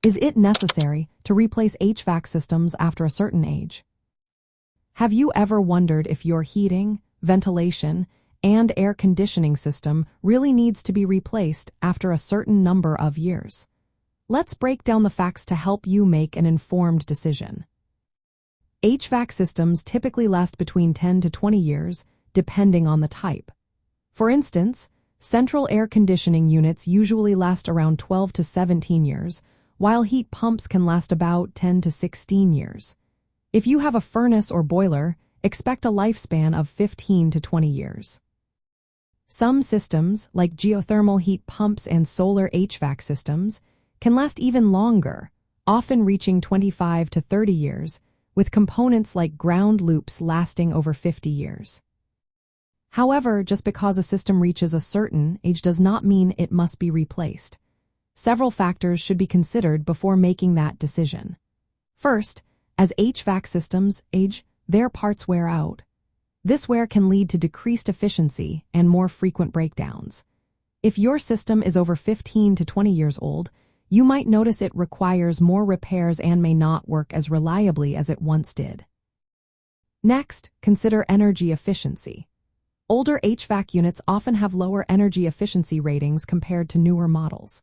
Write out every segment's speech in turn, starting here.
Is it necessary to replace HVAC systems after a certain age? Have you ever wondered if your heating, ventilation, and air conditioning system really needs to be replaced after a certain number of years? Let's break down the facts to help you make an informed decision. HVAC systems typically last between 10 to 20 years, depending on the type. For instance, central air conditioning units usually last around 12 to 17 years, while heat pumps can last about 10 to 16 years. If you have a furnace or boiler, expect a lifespan of 15 to 20 years. Some systems, like geothermal heat pumps and solar HVAC systems, can last even longer, often reaching 25 to 30 years, with components like ground loops lasting over 50 years. However, just because a system reaches a certain age does not mean it must be replaced. Several factors should be considered before making that decision. First, as HVAC systems age, their parts wear out. This wear can lead to decreased efficiency and more frequent breakdowns. If your system is over 15 to 20 years old, you might notice it requires more repairs and may not work as reliably as it once did. Next, consider energy efficiency. Older HVAC units often have lower energy efficiency ratings compared to newer models.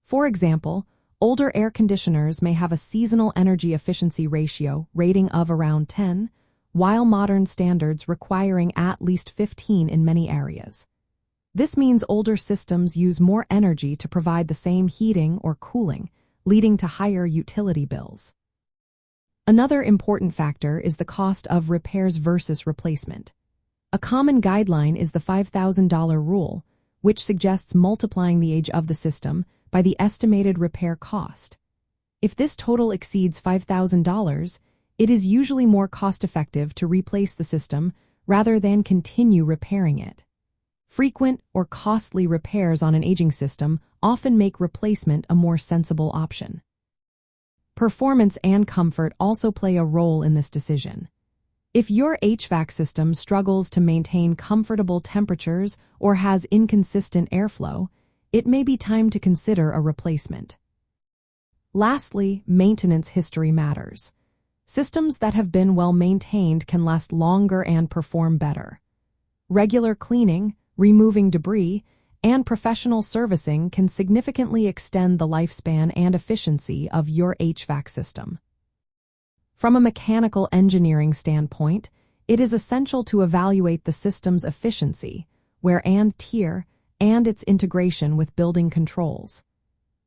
For example, older air conditioners may have a seasonal energy efficiency ratio rating of around 10, while modern standards requiring at least 15 in many areas. This means older systems use more energy to provide the same heating or cooling, leading to higher utility bills. Another important factor is the cost of repairs versus replacement. A common guideline is the $5,000 rule, which suggests multiplying the age of the system by the estimated repair cost. If this total exceeds $5,000, it is usually more cost-effective to replace the system rather than continue repairing it. Frequent or costly repairs on an aging system often make replacement a more sensible option. Performance and comfort also play a role in this decision. If your HVAC system struggles to maintain comfortable temperatures or has inconsistent airflow, it may be time to consider a replacement. Lastly, maintenance history matters. Systems that have been well maintained can last longer and perform better. Regular cleaning, removing debris, and professional servicing can significantly extend the lifespan and efficiency of your HVAC system. From a mechanical engineering standpoint, it is essential to evaluate the system's efficiency, wear and tear, and its integration with building controls.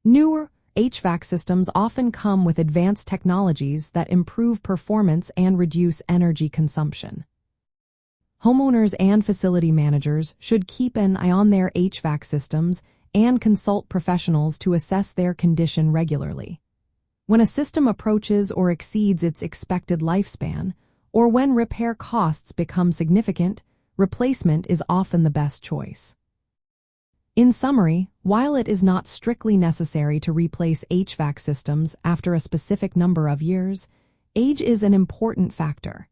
Newer HVAC systems often come with advanced technologies that improve performance and reduce energy consumption. Homeowners and facility managers should keep an eye on their HVAC systems and consult professionals to assess their condition regularly. When a system approaches or exceeds its expected lifespan, or when repair costs become significant, replacement is often the best choice. In summary, while it is not strictly necessary to replace HVAC systems after a specific number of years, age is an important factor.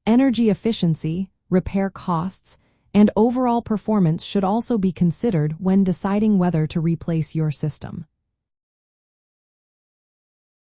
Energy efficiency, repair costs, and overall performance should also be considered when deciding whether to replace your system.